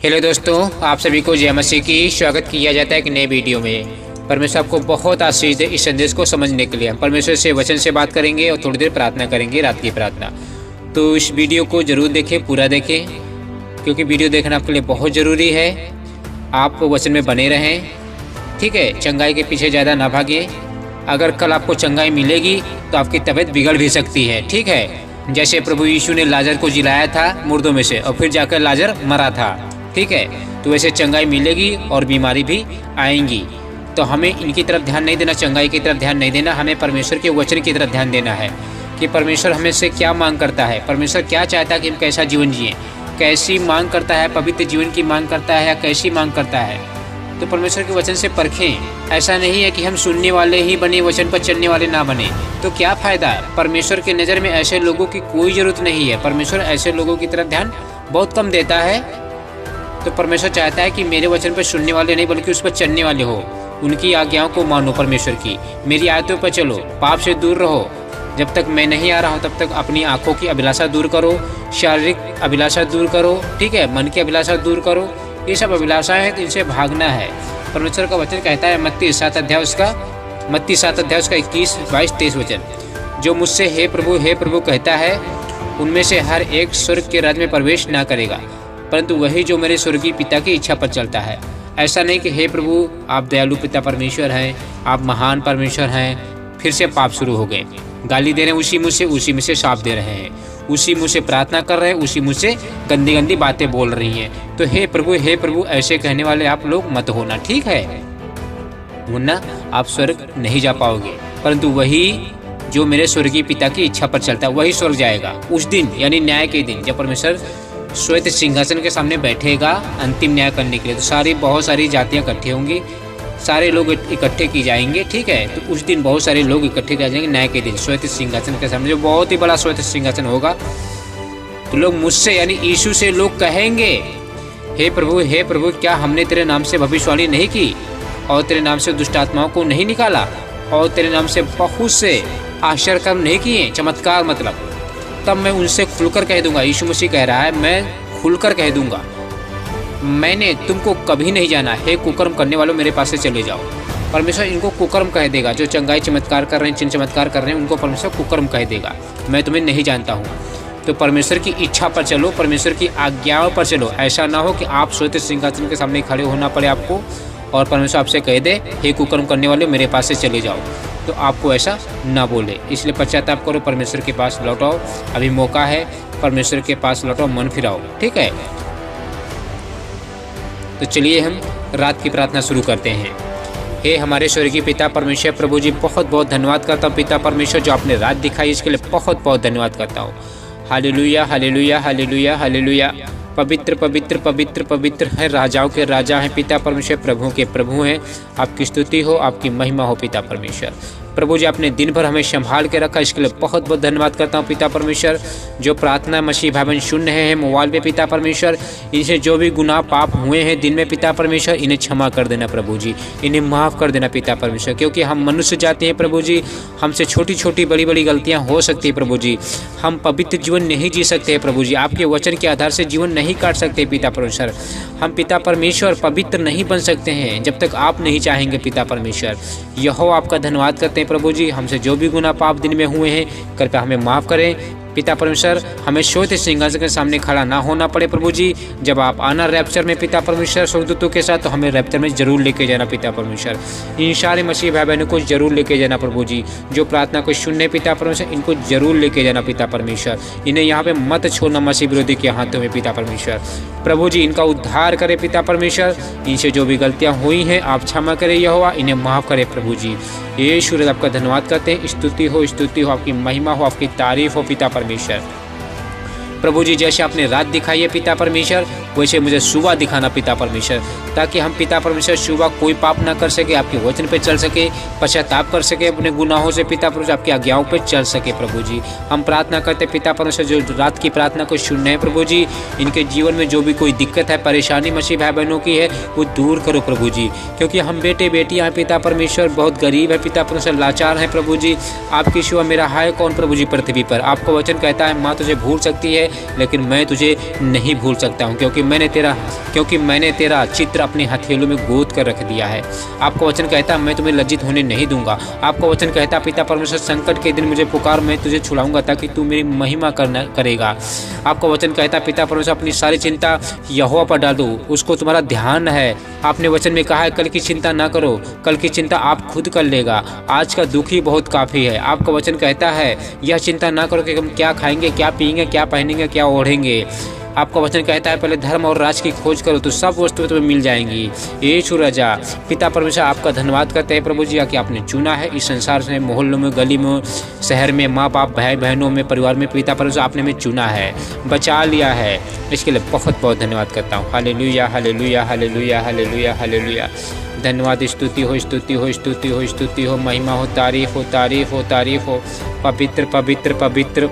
Hello दोस्तों, आप सभी को जय मसीह की स्वागत किया जाता है एक नए वीडियो में। परमेश्वर आपको बहुत आशीष दे। इस संदेश को समझने के लिए हम परमेश्वर से वचन से बात करेंगे और थोड़ी देर प्रार्थना करेंगे, रात की प्रार्थना। तो इस वीडियो को जरूर देखें, पूरा देखें, क्योंकि वीडियो देखना आपके लिए बहुत ज़रूरी है। आप वचन में बने रहें, ठीक है। चंगाई के पीछे ज़्यादा ना भागें। अगर कल आपको चंगाई मिलेगी तो आपकी तबीयत बिगड़ भी सकती है, ठीक है। जैसे प्रभु यीशु ने लाजर को जिलाया था मुर्दों में से और फिर जाकर लाजर मरा था, ठीक है। तो वैसे चंगाई मिलेगी और बीमारी भी आएंगी। तो हमें इनकी तरफ ध्यान नहीं देना, चंगाई की तरफ ध्यान नहीं देना। हमें परमेश्वर के वचन की तरफ ध्यान देना है कि परमेश्वर हमें से क्या मांग करता है, परमेश्वर क्या चाहता है कि हम कैसा जीवन जिए, कैसी मांग करता है, पवित्र जीवन की मांग करता है या कैसी मांग करता है। तो परमेश्वर के वचन से परखें। ऐसा नहीं है कि हम सुनने वाले ही बने, वचन पर चलने वाले ना बने। तो क्या फ़ायदा है। परमेश्वर की नज़र में ऐसे लोगों की कोई ज़रूरत नहीं है। परमेश्वर ऐसे लोगों की तरफ ध्यान बहुत कम देता है। तो परमेश्वर चाहता है कि मेरे वचन पर सुनने वाले नहीं बल्कि उस पर चलने वाले हो। उनकी आज्ञाओं को मानो, परमेश्वर की मेरी आयतों पर चलो, पाप से दूर रहो। जब तक मैं नहीं आ रहा हूँ तब तक अपनी आंखों की अभिलाषा दूर करो, शारीरिक अभिलाषा दूर करो, ठीक है, मन की अभिलाषा दूर करो। ये सब अभिलाषाएं हैं, तो इनसे भागना है। परमेश्वर का वचन कहता है मत्ती 7 अध्याय उसका 21, 22, 23 वचन, जो मुझसे हे प्रभु कहता है उनमें से हर एक स्वर्ग के राज्य में प्रवेश ना करेगा, परंतु वही जो मेरे स्वर्गीय पिता की इच्छा पर चलता है। ऐसा नहीं कि हे प्रभु आप दयालु पिता परमेश्वर हैं, आप महान परमेश्वर हैं। फिर से पाप शुरू हो गए, गाली दे रहे हैं उसी मुँह से शाप दे रहे हैं, उसी मुँह से प्रार्थना कर रहे हैं, उसी मुँह से गंदी गंदी बातें बोल रही हैं। तो हे प्रभु ऐसे कहने वाले आप लोग मत होना, ठीक है, वरना आप स्वर्ग नहीं जा पाओगे। परंतु वही जो मेरे स्वर्गीय पिता की इच्छा पर चलता है वही स्वर्ग जाएगा। उस दिन यानी न्याय के दिन जब परमेश्वर श्वेत सिंहासन के सामने बैठेगा अंतिम न्याय करने के लिए, तो बहुत सारी जातियां इकट्ठी होंगी, सारे लोग इकट्ठे की जाएंगे, ठीक है। तो उस दिन बहुत सारे लोग इकट्ठे किए जाएंगे न्याय के दिन श्वेत सिंहासन के सामने, जो बहुत ही बड़ा श्वेत सिंहासन होगा। तो लोग मुझसे यानी यीशु से लोग कहेंगे हे प्रभु क्या हमने तेरे नाम से भविष्यवाणी नहीं की और तेरे नाम से दुष्ट आत्माओं को नहीं निकाला और तेरे नाम से बहुत से आश्चर्य कर्म नहीं किए, चमत्कार मतलब। तब मैं उनसे खुलकर कह दूंगा, यीशु मसीह कह रहा है, मैं खुलकर कह दूंगा मैंने तुमको कभी नहीं जाना, हे कुकर्म करने वालों मेरे पास से चले जाओ। परमेश्वर इनको कुकर्म कह देगा, जो चंगाई चमत्कार कर रहे हैं, चिन्ह चमत्कार कर रहे हैं, उनको परमेश्वर कुकर्म कह देगा, मैं तुम्हें नहीं जानता हूँ। तो परमेश्वर की इच्छा पर चलो, परमेश्वर की आज्ञाओं पर चलो। ऐसा ना हो कि आप श्वेत सिंहासन के सामने खड़े होना पड़े आपको और परमेश्वर आपसे कह दे हे कुकर्म करने वाले मेरे पास से चले जाओ। तो आपको ऐसा ना बोले, इसलिए पश्चाताप करो, परमेश्वर के पास लौटाओ। अभी मौका है, परमेश्वर के पास लौटाओ, मन फिराओ, ठीक है। तो चलिए हम रात की प्रार्थना शुरू करते हैं। हे हमारे स्वर्गीय पिता परमेश्वर, प्रभु जी बहुत बहुत धन्यवाद करता हूँ पिता परमेश्वर, जो आपने रात दिखाई इसके लिए बहुत बहुत धन्यवाद करता हूँ। Hallelujah hallelujah hallelujah hallelujah. पवित्र पवित्र पवित्र पवित्र है, राजाओं के राजा हैं पिता परमेश्वर, प्रभुओं के प्रभु हैं। आपकी स्तुति हो, आपकी महिमा हो पिता परमेश्वर। प्रभु जी आपने दिन भर हमें संभाल के रखा, इसके लिए बहुत बहुत धन्यवाद करता हूँ पिता परमेश्वर। जो प्रार्थना मसीह भाई बहन सुन रहे हैं मोबाइल पे पिता परमेश्वर, इनसे जो भी गुनाह पाप हुए हैं दिन में पिता परमेश्वर, इन्हें क्षमा कर देना प्रभु जी, इन्हें माफ़ कर देना पिता परमेश्वर। क्योंकि हम मनुष्य जाते हैं प्रभु जी, हमसे छोटी छोटी बड़ी बड़ी गलतियाँ हो सकती है प्रभु जी। हम पवित्र जीवन नहीं जी सकते हैं प्रभु जी, आपके वचन के आधार से जीवन नहीं काट सकते पिता परमेश्वर। हम पिता परमेश्वर पवित्र नहीं बन सकते हैं जब तक आप नहीं चाहेंगे पिता परमेश्वर। यहो आपका धन्यवाद करते हैं प्रभु जी, हमसे जो भी गुनाह पाप दिन में हुए हैं कृपया हमें माफ़ करें पिता परमेश्वर। हमें श्वेत सिंहासन के सामने खड़ा ना होना पड़े प्रभु जी। जब आप आना रैप्चर में पिता परमेश्वर स्वर्गदूतों के साथ, तो हमें रैप्चर में जरूर लेके जाना पिता परमेश्वर। इन सारे मसीह भाई बहनों को जरूर लेके जाना प्रभु जी। जो प्रार्थना को सुनने पिता परमेश्वर, इनको जरूर लेके जाना पिता परमेश्वर। इन्हें यहाँ पे मत छोड़ना मसीह विरोधी के हाथों में पिता परमेश्वर। प्रभु जी इनका उद्धार करे पिता परमेश्वर, इनसे जो भी गलतियाँ हुई हैं आप क्षमा करें यहोवा, इन्हें माफ़ करे प्रभु जी। यीशु आपका धन्यवाद करते हैं, स्तुति हो आपकी महिमा हो, आपकी तारीफ हो पिता परमेश्वर। प्रभु जी जैसे आपने रात दिखाई है पिता परमेश्वर, वैसे मुझे सुबह दिखाना पिता परमेश्वर, ताकि हम पिता परमेश्वर सुबह कोई पाप ना कर सके, आपके वचन पे चल सके, पश्चाताप कर सके अपने गुनाहों से पिता परमेश्वर, आपकी आज्ञाओं पे चल सके प्रभु जी। हम प्रार्थना करते पिता परमेश्वर, जो रात की प्रार्थना को सुन रहे हैं प्रभु जी, इनके जीवन में जो भी कोई दिक्कत है, परेशानी मसीह भाई बहनों की है, वो दूर करो प्रभु जी। क्योंकि हम बेटे बेटियाँ हैं पिता परमेश्वर, बहुत गरीब है पिता परमेश्वर, लाचार हैं प्रभु जी। आपकी सिवा मेरा हाय कौन प्रभु जी पृथ्वी पर। आपका वचन कहता है माँ तुझे भूल सकती है लेकिन मैं तुझे नहीं भूल सकता हूँ, क्योंकि मैंने तेरा चित्र अपने हथेलों में गोद कर रख दिया है। आपका वचन कहता है मैं तुम्हें लज्जित होने नहीं दूंगा। आपका वचन कहता है पिता परमेश्वर संकट के दिन मुझे पुकार, मैं तुझे छुड़ाऊंगा ताकि तू मेरी महिमा करेगा। आपका वचन कहता है पिता परमेश्वर अपनी सारी चिंता यहोवा पर डाल दो, उसको तुम्हारा ध्यान है। आपने वचन में कहा है कल की चिंता ना करो, कल की चिंता आप खुद कर लेगा। आज का दुख ही बहुत काफ़ी है। आपका वचन कहता है यह चिंता ना करो कि हम क्या खाएंगे, क्या पिएंगे, क्या पहनेंगे, क्या ओढ़ेंगे। आपका वचन कहता है पहले धर्म और राज की खोज करो तो सब वस्तुएं तुम्हें मिल जाएंगी। यीशु राजा पिता परमेश्वर आपका धन्यवाद करते हैं प्रभु जी कि आपने चुना है इस संसार से, मोहल्लों में, गली में, शहर में, माँ बाप, भाई बहनों में, परिवार में पिता परमेश्वर आपने हमें चुना है, बचा लिया है। इसके लिए बहुत बहुत धन्यवाद करता हूँ। Hallelujah hallelujah hallelujah hallelujah hallelujah. धन्यवाद, स्तुति हो स्तुति हो स्तुति हो स्तुति हो, महिमा हो, तारीफ हो तारीफ हो तारीफ हो। पवित्र पवित्र पवित्र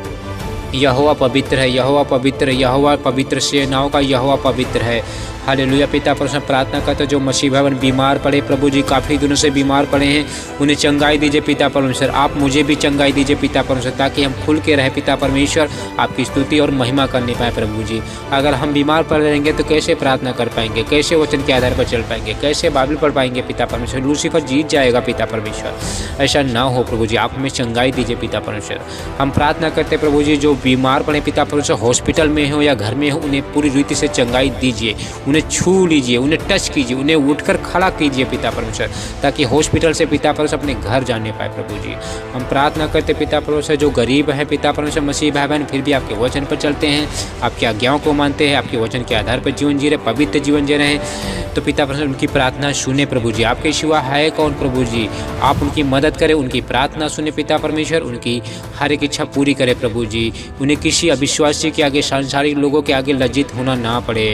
यहोवा पवित्र है, यहोवा पवित्र है, यहोवा पवित्र, सेनाओं का यहोवा पवित्र है। हालेलुया। पिता परमेश्वर प्रार्थना करते जो मसीह भाई बीमार पड़े प्रभु जी, काफ़ी दिनों से बीमार पड़े हैं, उन्हें चंगाई दीजिए पिता परमेश्वर। आप मुझे भी चंगाई दीजिए पिता परमेश्वर, ताकि हम खुल के रहे पिता परमेश्वर, आपकी स्तुति और महिमा करने पाए प्रभु जी। अगर हम बीमार पड़ रहेंगे तो कैसे प्रार्थना कर पाएंगे, कैसे वचन के आधार पर चल पाएंगे, कैसे बाइबल पढ़ पाएंगे पिता परमेश्वर। लूसीफर जीत जाएगा पिता परमेश्वर। ऐसा ना हो प्रभु जी, आप हमें चंगाई दीजिए पिता परमेश्वर। हम प्रार्थना करते प्रभु जी जो बीमार पड़े पिता परमेश्वर, हॉस्पिटल में हो या घर में हो, उन्हें पूरी रीति से चंगाई दीजिए, उन्हें छू लीजिए, उन्हें टच कीजिए, उन्हें उठकर खड़ा कीजिए पिता परमेश्वर, ताकि हॉस्पिटल से पिता परमेश्वर अपने घर जाने पाए प्रभु जी। हम प्रार्थना करते पिता परमेश्वर जो गरीब है पिता परमेश्वर, मसीह भाई बहन फिर भी आपके वचन पर चलते हैं, आपकी आज्ञाओं को मानते हैं, आपके वचन के आधार पर जीवन जी रहे, पवित्र जीवन जी रहे हैं, तो पिता परमेश्वर उनकी प्रार्थना सुने प्रभु जी। आपके सिवा है कौन प्रभु जी, आप उनकी मदद करें, उनकी प्रार्थना सुने पिता परमेश्वर, उनकी हर एक इच्छा पूरी करे प्रभु जी। उन्हें किसी अविश्वासी के आगे, सांसारिक लोगों के आगे लज्जित होना ना पड़े।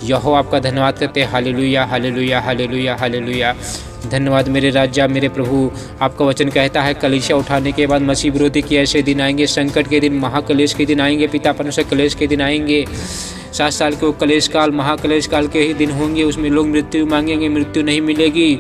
यहो आपका धन्यवाद करते हैं। Hallelujah hallelujah hallelujah hallelujah. धन्यवाद मेरे राजा मेरे प्रभु। आपका वचन कहता है कलीसिया उठाने के बाद मसीह विरोधी के ऐसे दिन आएंगे, संकट के दिन, महाकलेश के दिन आएंगे पिता परमेश्वर, कलेश के दिन आएंगे। 7 साल के वो कलेश काल, महाकलेश काल के ही दिन होंगे, उसमें लोग मृत्यु मांगेंगे, मृत्यु नहीं मिलेगी,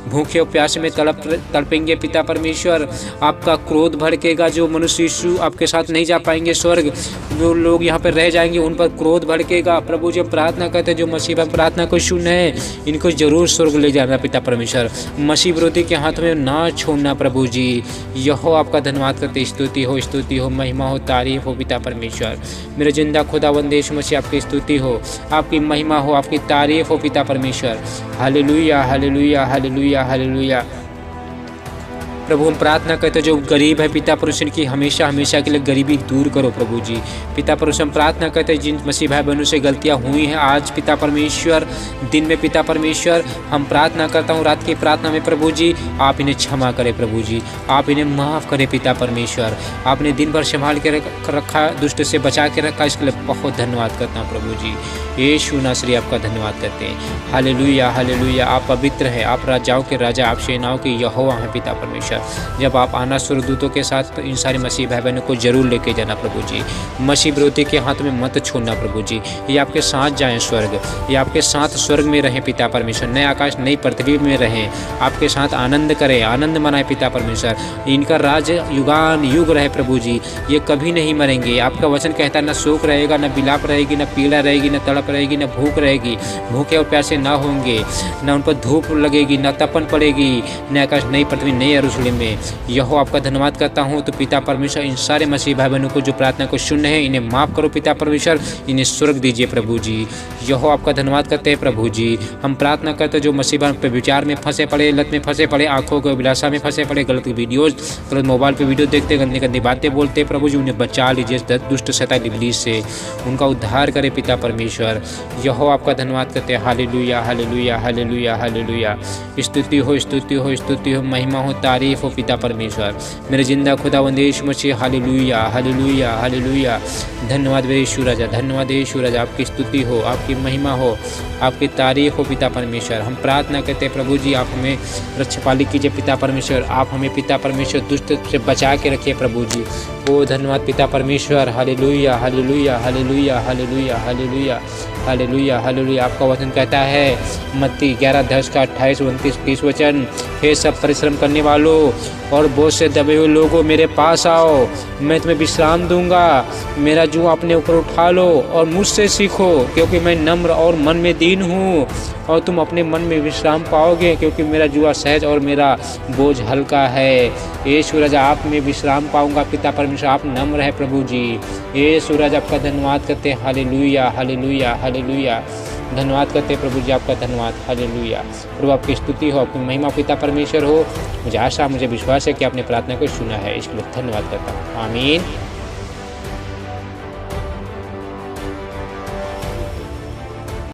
भूखे और प्यासे में तड़पेंगे पिता परमेश्वर। आपका क्रोध भड़केगा, जो मनुष्य यीशु आपके साथ नहीं जा पाएंगे स्वर्ग, जो लोग यहाँ पर रह जाएंगे उन पर क्रोध भड़केगा प्रभु। जब प्रार्थना करते जो मसीह पर प्रार्थना को सुने, इनको जरूर स्वर्ग ले जाना पिता परमेश्वर, मसीह विरोधी के हाथ में ना छोड़ना प्रभु जी। यहो आपका धन्यवाद करते, स्तुति हो, महिमा हो, तारीफ हो पिता परमेश्वर। मेरे जिंदा खुदावंद यीशु मसीह आपकी स्तुति हो, आपकी महिमा हो, आपकी तारीफ हो पिता परमेश्वर। Hallelujah hallelujah hallelujah hallelujah. प्रभु हम प्रार्थना करते जो गरीब है पिता परमेश्वर की हमेशा हमेशा के लिए गरीबी दूर करो प्रभु जी। पिता परमेश्वर हम प्रार्थना करते जिन मसीह भाई बहनों से गलतियां हुई हैं आज पिता परमेश्वर दिन में पिता परमेश्वर, हम प्रार्थना करता हूं रात की प्रार्थना में प्रभु जी, आप इन्हें क्षमा करें प्रभु जी, आप इन्हें माफ़ करें पिता परमेश्वर। आपने दिन भर संभाल के रखा, दुष्ट से बचा के रखा, इसके लिए बहुत धन्यवाद करता हूँ प्रभु जी। यीशु नासरी आपका धन्यवाद करते हैं। Hallelujah hallelujah. आप पवित्र हैं, आप राजाओं के राजा, आप सेनाओं के यहोवा हैं पिता परमेश्वर। जब आप आना स्वर्गदूतों के साथ तो इन सारे मसीह भाई बहनों को जरूर लेके जाना प्रभु जी। मसीह विरोधी के हाथ में मत छोड़ना प्रभु जी, ये आपके साथ जाएं स्वर्ग, ये आपके साथ स्वर्ग में रहें पिता परमेश्वर, नए आकाश नई पृथ्वी में रहें, आपके साथ आनंद करें, आनंद मनाए पिता परमेश्वर। इनका राज युगान युग रहे प्रभु जी, ये कभी नहीं मरेंगे। आपका वचन कहता है न शोक रहेगा, न बिलाप रहेगी, न पीड़ा रहेगी, न तड़प रहेगी, न भूख रहेगी, भूखे और प्यासे ना होंगे, न उन पर धूप लगेगी, न तपन पड़ेगी, न आकाश नई पृथ्वी नई यरूशलेम में। यहो आपका धन्यवाद करता हूँ। तो पिता परमेश्वर इन सारे मसीह भाई बहनों को जो प्रार्थना को सुन रहे हैं इन्हें माफ़ करो पिता परमेश्वर, इन्हें स्वर्ग दीजिए प्रभु जी। यहो आपका धन्यवाद करते हैं प्रभु जी। हम प्रार्थना करते हैं जो मसीह भाई पे विचार में फंसे पड़े, लत में फंसे पड़े, आंखों के अभिलाषा में फंसे पड़े, गलत वीडियोज, गलत मोबाइल पे वीडियो देखते, गंदी गंदी बातें बोलते प्रभु जी, उन्हें बचा लीजिए दुष्ट शैतान इब्लीस से, उनका उद्धार करे पिता परमेश्वर। यहो आपका धन्यवाद करते हैं। Hallelujah hallelujah hallelujah hallelujah. स्तुति हो स्तुति हो स्तुति हो, महिमा हो, तारीफ हो पिता परमेश्वर। मेरे जिंदा खुदावंद Yeshu Masih. Hallelujah hallelujah hallelujah. धन्यवाद मेरे यीशु राजा, धन्यवाद यीशु राजा। आपकी स्तुति हो, आपकी महिमा हो, आपकी तारीफ हो पिता परमेश्वर। हम प्रार्थना करते हैं प्रभु जी, आप हमें रक्षापाली कीजिए पिता परमेश्वर, आप हमें पिता परमेश्वर दुष्ट से बचा के रखिए प्रभु जी। ओ धन्यवाद पिता परमेश्वर, hallelujah hallelujah hallelujah hallelujah hallelujah hallelujah hallelujah. आपका वचन कहता है मत्ती 11:10 का 28, 29, 30 वचन, हे सब परिश्रम करने वालों और बोझ से दबे हुए लोगों मेरे पास आओ, मैं तुम्हें विश्राम दूंगा। मेरा जुआ अपने ऊपर उठा लो और मुझसे सीखो, क्योंकि मैं नम्र और मन में दीन हूँ, और तुम अपने मन में विश्राम पाओगे, क्योंकि मेरा जुआ सहज और मेरा बोझ हल्का है। यीशु राजा आप में विश्राम पाऊंगा। पिता परमेश्वर आप नम्र है प्रभु जी। यीशु राजा आपका धन्यवाद करते हैं, हालेलुया हालेलुया हालेलुया। धन्यवाद करते हैं प्रभु जी, आपका धन्यवाद, हालेलुया। प्रभु आपकी स्तुति हो, आपकी महिमा पिता परमेश्वर हो। मुझे आशा, मुझे विश्वास है कि आपने प्रार्थना को सुना है, इसके लिए धन्यवाद करता हूँ। आमीन।